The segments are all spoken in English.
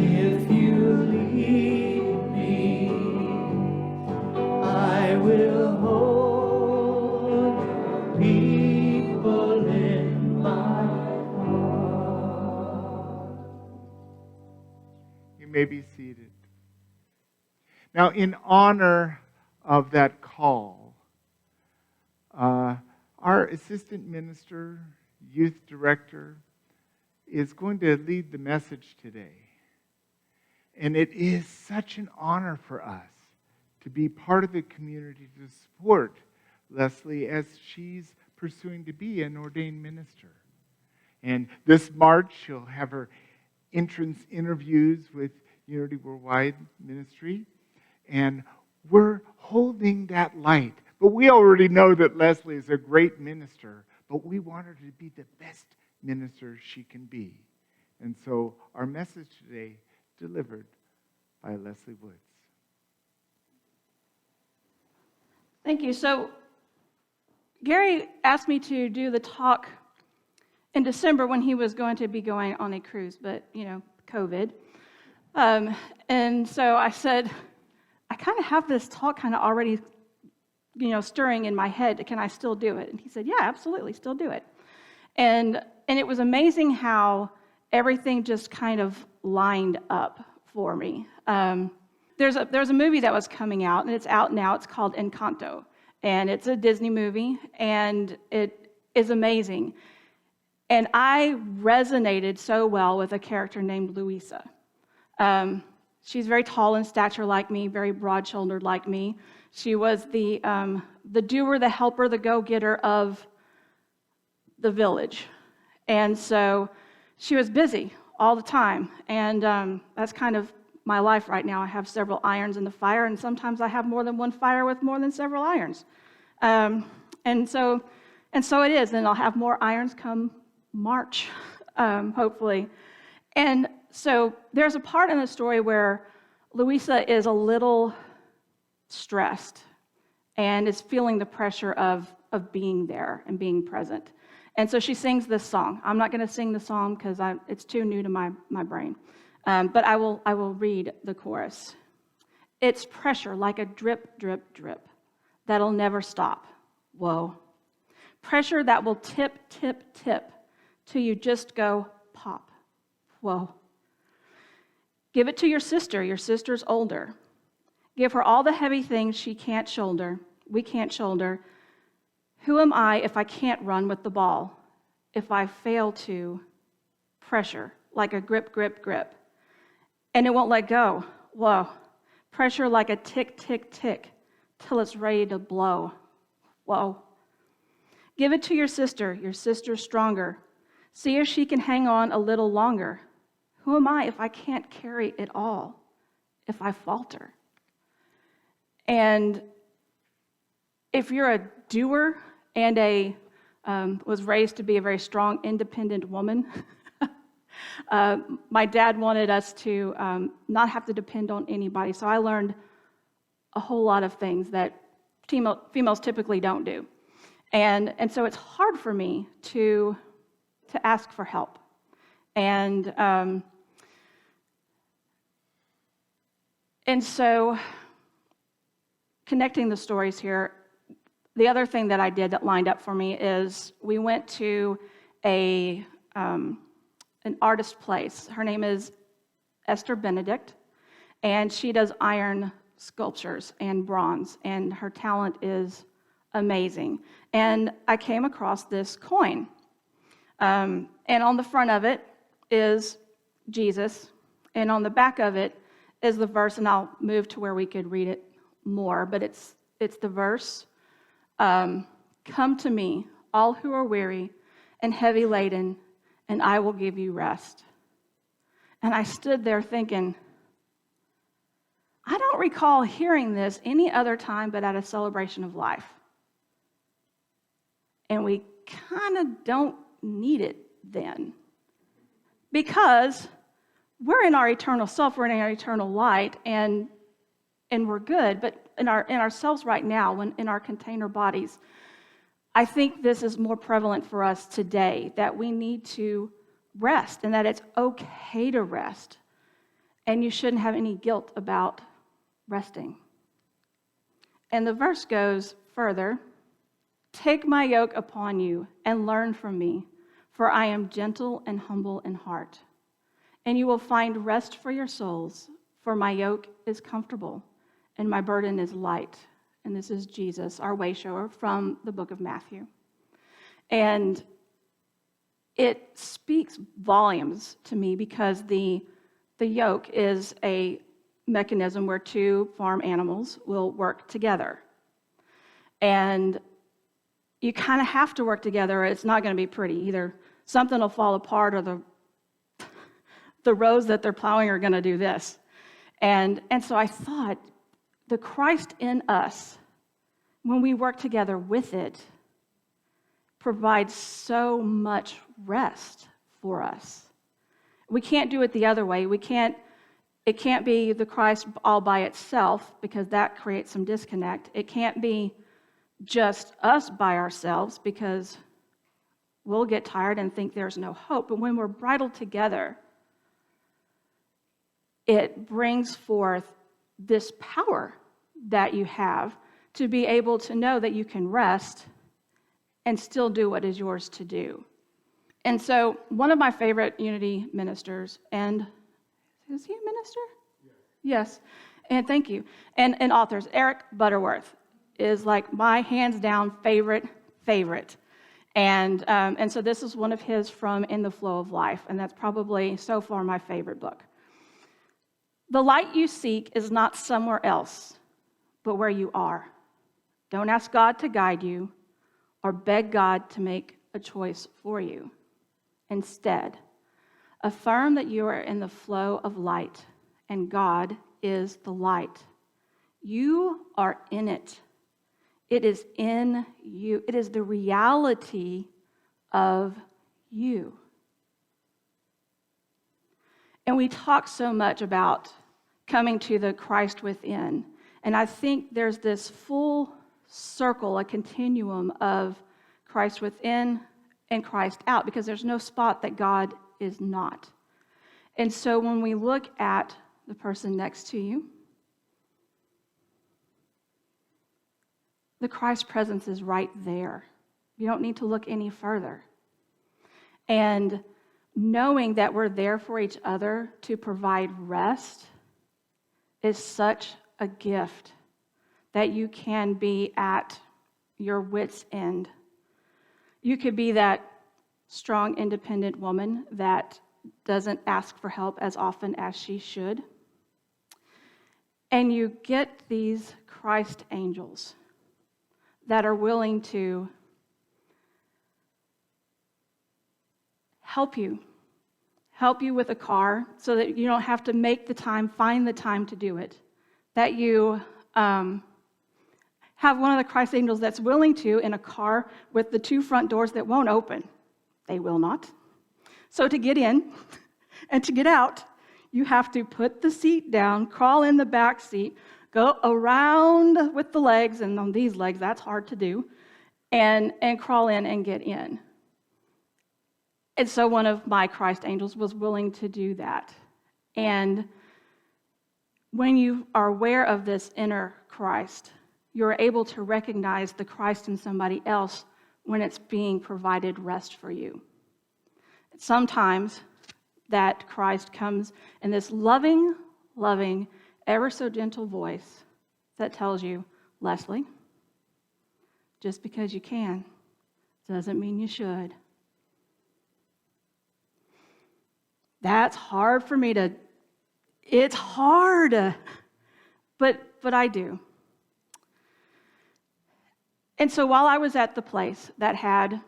If you lead me, I will hold your people in my heart. You may be seated. Now, in honor of that call, our assistant minister, youth director, is going to lead the message today. And it is such an honor for us to be part of the community to support Leslie as she's pursuing to be an ordained minister. And this March, she'll have her entrance interviews with Unity Worldwide Ministry. And we're holding that light. But we already know that Leslie is a great minister, but we want her to be the best minister she can be. And so our message today, delivered by Leslie Woods. Thank you. So Gary asked me to do the talk in December when he was going to be going on a cruise, but, COVID. And so I said, I kind of have this talk kind of already, stirring in my head. Can I still do it? And he said, yeah, absolutely, still do it. And it was amazing how everything just kind of lined up for me. There's a movie that was coming out, and it's out now. It's called Encanto, and it's a Disney movie, and it is amazing. And I resonated so well with a character named Luisa. She's very tall in stature like me, very broad-shouldered like me. She was the doer, the helper, the go-getter of the village. And so she was busy all the time. And that's kind of my life right now. I have several irons in the fire, and sometimes I have more than one fire with more than several irons. And so it is, and I'll have more irons come March, hopefully. And so there's a part in the story where Luisa is a little stressed and is feeling the pressure of being there and being present. And so she sings this song. I'm not going to sing the song because it's too new to my brain. But I will read the chorus. It's pressure like a drip, drip, drip that'll never stop. Whoa. Pressure that will tip, tip, tip till you just go pop. Whoa. Give it to your sister. Your sister's older. Give her all the heavy things she can't shoulder. We can't shoulder. Who am I if I can't run with the ball? If I fail to pressure like a grip, grip, grip. And it won't let go. Whoa. Pressure like a tick, tick, tick till it's ready to blow. Whoa. Give it to your sister. Your sister's stronger. See if she can hang on a little longer. Who am I if I can't carry it all? If I falter? And if you're a doer and was raised to be a very strong, independent woman, my dad wanted us to not have to depend on anybody. So I learned a whole lot of things that females typically don't do. And so it's hard for me to ask for help. And so, connecting the stories here, the other thing that I did that lined up for me is we went to an artist place. Her name is Esther Benedict, and she does iron sculptures and bronze, and her talent is amazing. And I came across this coin, and on the front of it is Jesus, and on the back of it is the verse, and I'll move to where we could read it more, but it's the verse, come to me, all who are weary and heavy laden, and I will give you rest. And I stood there thinking, I don't recall hearing this any other time but at a celebration of life. And we kind of don't need it then. Because we're in our eternal self, we're in our eternal light, and we're good. But in ourselves right now, when in our container bodies, I think this is more prevalent for us today, that we need to rest and that it's okay to rest. and you shouldn't have any guilt about resting. And the verse goes further, "Take my yoke upon you and learn from me, for I am gentle and humble in heart. And you will find rest for your souls, for my yoke is comfortable and my burden is light." And this is Jesus, our way shower, from the book of Matthew. And it speaks volumes to me because the yoke is a mechanism where two farm animals will work together. And you kind of have to work together, or it's not going to be pretty. Either something will fall apart, or the rows that they're plowing are going to do this. And so I thought, the Christ in us, when we work together with it, provides so much rest for us. We can't do it the other way. It can't be the Christ all by itself, because that creates some disconnect. It can't be just us by ourselves, because we'll get tired and think there's no hope. But when we're bridled together, it brings forth this power that you have to be able to know that you can rest and still do what is yours to do. And so one of my favorite Unity ministers, and is he a minister? Yes. And thank you. And authors, Eric Butterworth is like my hands down favorite. And so this is one of his from In the Flow of Life, and that's probably so far my favorite book. "The light you seek is not somewhere else, but where you are. Don't ask God to guide you or beg God to make a choice for you. Instead, affirm that you are in the flow of light, and God is the light. You are in it. It is in you. It is the reality of you." And we talk so much about coming to the Christ within. And I think there's this full circle, a continuum of Christ within and Christ out, because there's no spot that God is not. And so when we look at the person next to you, the Christ presence is right there. You don't need to look any further. And knowing that we're there for each other to provide rest is such a gift, that you can be at your wit's end. You could be that strong, independent woman that doesn't ask for help as often as she should. And you get these Christ angels that are willing to help you with a car so that you don't have to make the time, find the time to do it. That you have one of the Christ angels that's willing to, in a car with the two front doors that won't open. They will not. So to get in and to get out, you have to put the seat down, crawl in the back seat, go around with the legs, and on these legs, that's hard to do, and crawl in and get in. And so one of my Christ angels was willing to do that. And when you are aware of this inner Christ, you're able to recognize the Christ in somebody else when it's being provided rest for you. Sometimes that Christ comes in this loving, ever so gentle voice that tells you, "Leslie, just because you can doesn't mean you should." That's hard for me to, it's hard, but I do. And so while I was at the place that had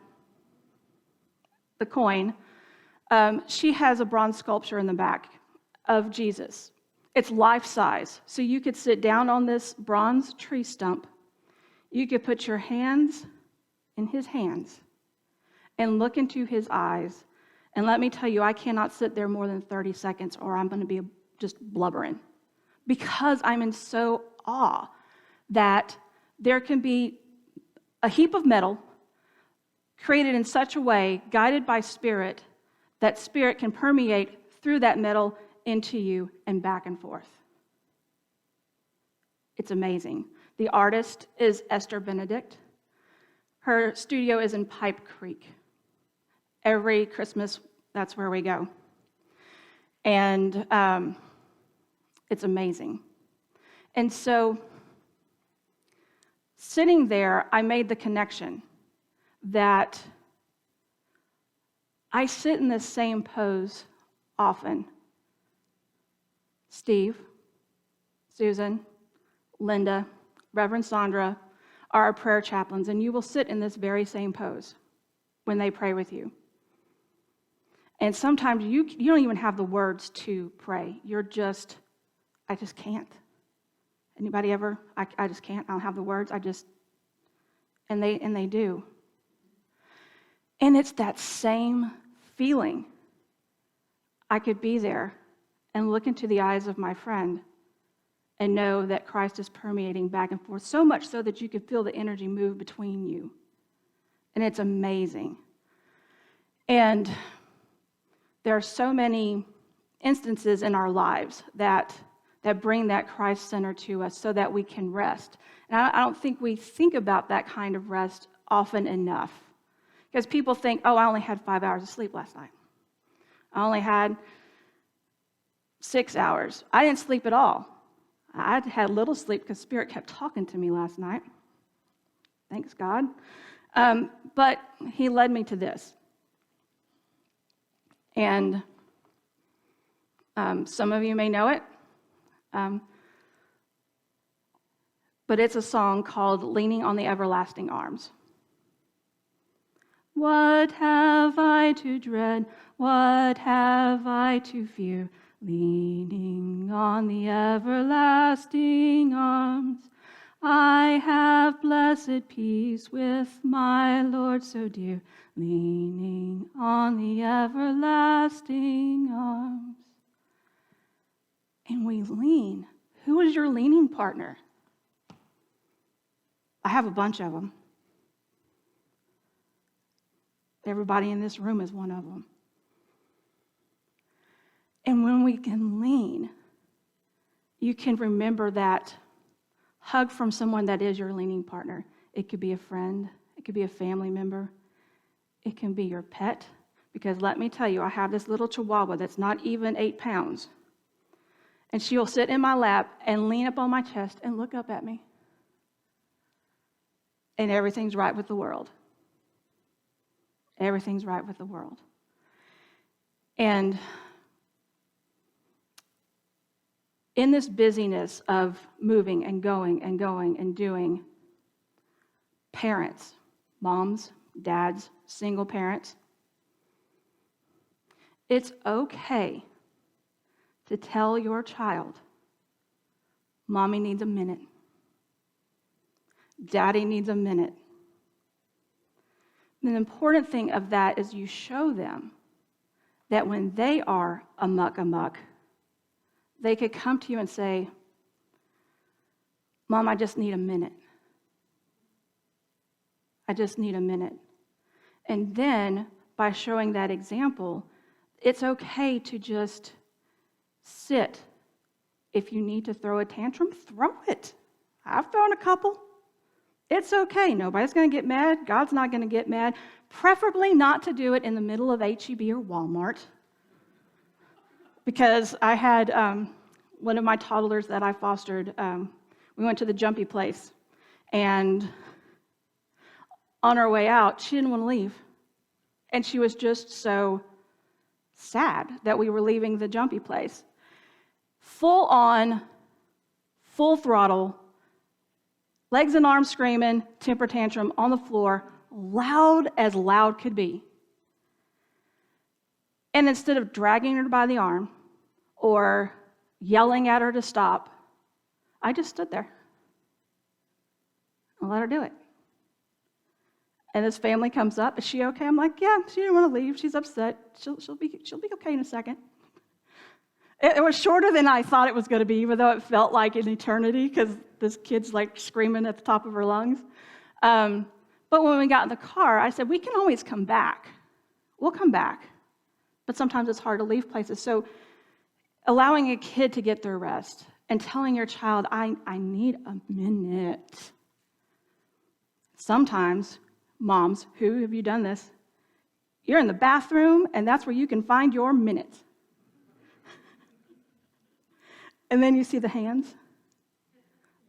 the coin, she has a bronze sculpture in the back of Jesus. It's life-size, so you could sit down on this bronze tree stump. You could put your hands in his hands and look into his eyes. And let me tell you, I cannot sit there more than 30 seconds or I'm going to be just blubbering, because I'm in so awe that there can be a heap of metal created in such a way, guided by Spirit, that Spirit can permeate through that metal into you and back and forth. It's amazing. The artist is Esther Benedict. Her studio is in Pipe Creek. Every Christmas, that's where we go. And it's amazing. And so, sitting there, I made the connection that I sit in this same pose often. Steve, Susan, Linda, Reverend Sandra are our prayer chaplains, and you will sit in this very same pose when they pray with you. And sometimes you don't even have the words to pray. I just can't. Anybody ever? I just can't. I don't have the words. And they do. And it's that same feeling. I could be there and look into the eyes of my friend and know that Christ is permeating back and forth, so much so that you can feel the energy move between you. And it's amazing. And there are so many instances in our lives that bring that Christ center to us so that we can rest. And I don't think we think about that kind of rest often enough. Because people think, oh, I only had 5 hours of sleep last night. I only had 6 hours. I didn't sleep at all. I had little sleep because Spirit kept talking to me last night. Thanks, God. But He led me to this. And some of you may know it. But it's a song called Leaning on the Everlasting Arms. What have I to dread? What have I to fear? Leaning on the everlasting arms. I have blessed peace with my Lord so dear. Leaning on the everlasting arms. And we lean. Who is your leaning partner? I have a bunch of them. Everybody in this room is one of them. And when we can lean, you can remember that hug from someone that is your leaning partner. It could be a friend. It could be a family member. It can be your pet. Because let me tell you, I have this little chihuahua that's not even 8 pounds. And she'll sit in my lap and lean up on my chest and look up at me. And everything's right with the world. Everything's right with the world. And in this busyness of moving and going and doing, parents, moms, dads, single parents, it's okay to tell your child, Mommy needs a minute. Daddy needs a minute. And the important thing of that is you show them that when they are amok, they could come to you and say, Mom, I just need a minute. I just need a minute. And then, by showing that example, it's okay to just sit. If you need to throw a tantrum, throw it. I've thrown a couple. It's okay. Nobody's going to get mad. God's not going to get mad. Preferably not to do it in the middle of H-E-B or Walmart. Because I had one of my toddlers that I fostered, we went to the jumpy place. And on our way out, she didn't want to leave. And she was just so sad that we were leaving the jumpy place. Full on, full throttle, legs and arms screaming, temper tantrum on the floor, loud as loud could be. And instead of dragging her by the arm or yelling at her to stop, I just stood there and let her do it. And this family comes up. Is she okay? I'm like, yeah, she didn't want to leave. She's upset. She'll be okay in a second. It was shorter than I thought it was going to be, even though it felt like an eternity because this kid's like screaming at the top of her lungs. But when we got in the car, I said, we can always come back. We'll come back. But sometimes it's hard to leave places. So allowing a kid to get their rest and telling your child, I need a minute. Sometimes, moms, who have you done this? You're in the bathroom, and that's where you can find your minute. And then you see the hands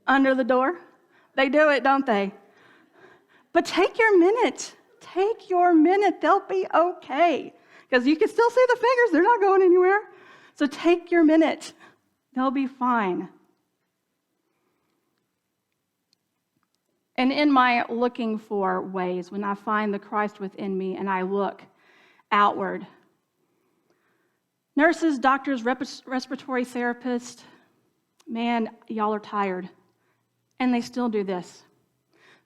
under the door. They do it, don't they? But take your minute. Take your minute. They'll be okay. Because you can still see the fingers. They're not going anywhere. So take your minute. They'll be fine. And in my looking for ways, when I find the Christ within me and I look outward, nurses, doctors, respiratory therapists, man, y'all are tired. And they still do this.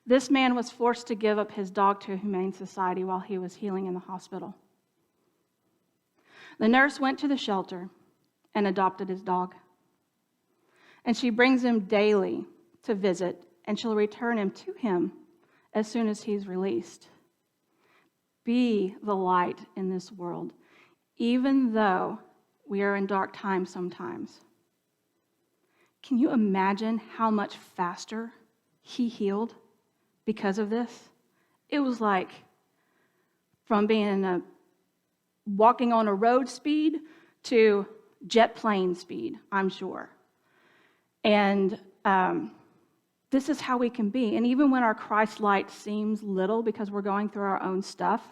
This man was forced to give up his dog to a humane society while he was healing in the hospital. The nurse went to the shelter and adopted his dog. And she brings him daily to visit, and she'll return him to him as soon as he's released. Be the light in this world, even though we are in dark times sometimes. Can you imagine how much faster he healed because of this? It was like from being walking on a road speed to jet plane speed, I'm sure. And this is how we can be. And even when our Christ light seems little because we're going through our own stuff,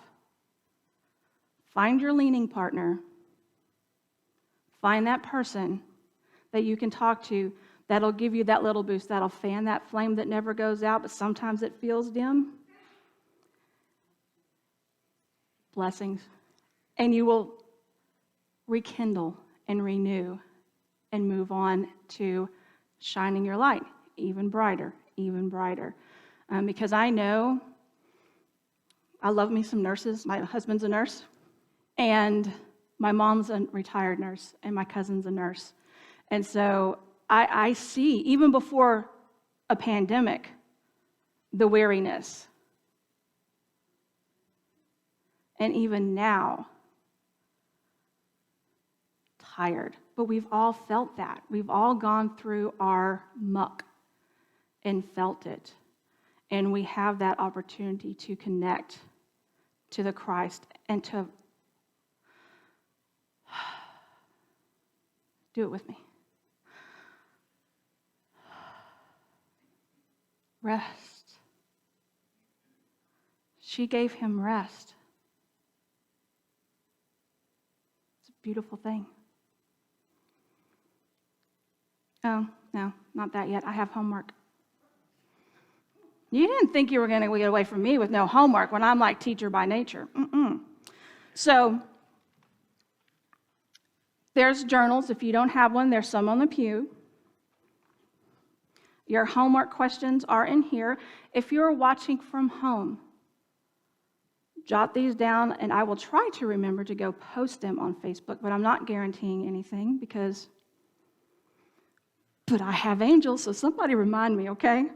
find your leaning partner. Find that person that you can talk to that'll give you that little boost, that'll fan that flame that never goes out, but sometimes it feels dim. Blessings. And you will rekindle and renew and move on to shining your light even brighter, even brighter. Because I know, I love me some nurses. My husband's a nurse, and my mom's a retired nurse, and my cousin's a nurse. And so I see, even before a pandemic, the weariness. And even now, tired. But we've all felt that. We've all gone through our muck and felt it. And we have that opportunity to connect to the Christ and to do it with me. Rest. She gave him rest. It's a beautiful thing. Oh, no, not that yet. I have homework. You didn't think you were going to get away from me with no homework when I'm like teacher by nature. So, there's journals. If you don't have one, there's some on the pew. Your homework questions are in here. If you're watching from home, jot these down, and I will try to remember to go post them on Facebook, but I'm not guaranteeing anything but I have angels, so somebody remind me, okay?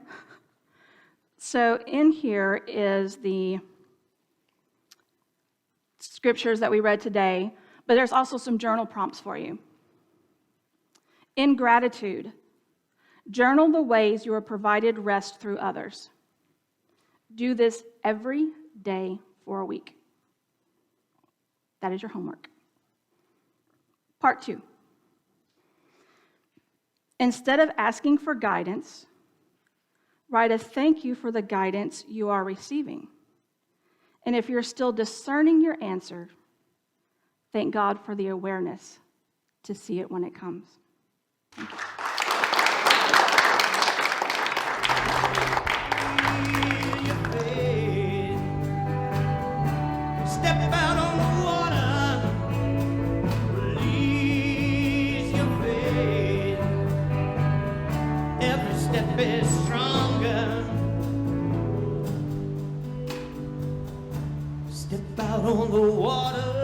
So in here is the scriptures that we read today, but there's also some journal prompts for you. In gratitude, journal the ways you are provided rest through others. Do this every day for a week. That is your homework. Part 2. Instead of asking for guidance, write a thank you for the guidance you are receiving. And if you're still discerning your answer, thank God for the awareness to see it when it comes. Thank you. Step out on the water, release your faith. Every step is stronger. Step out on the water.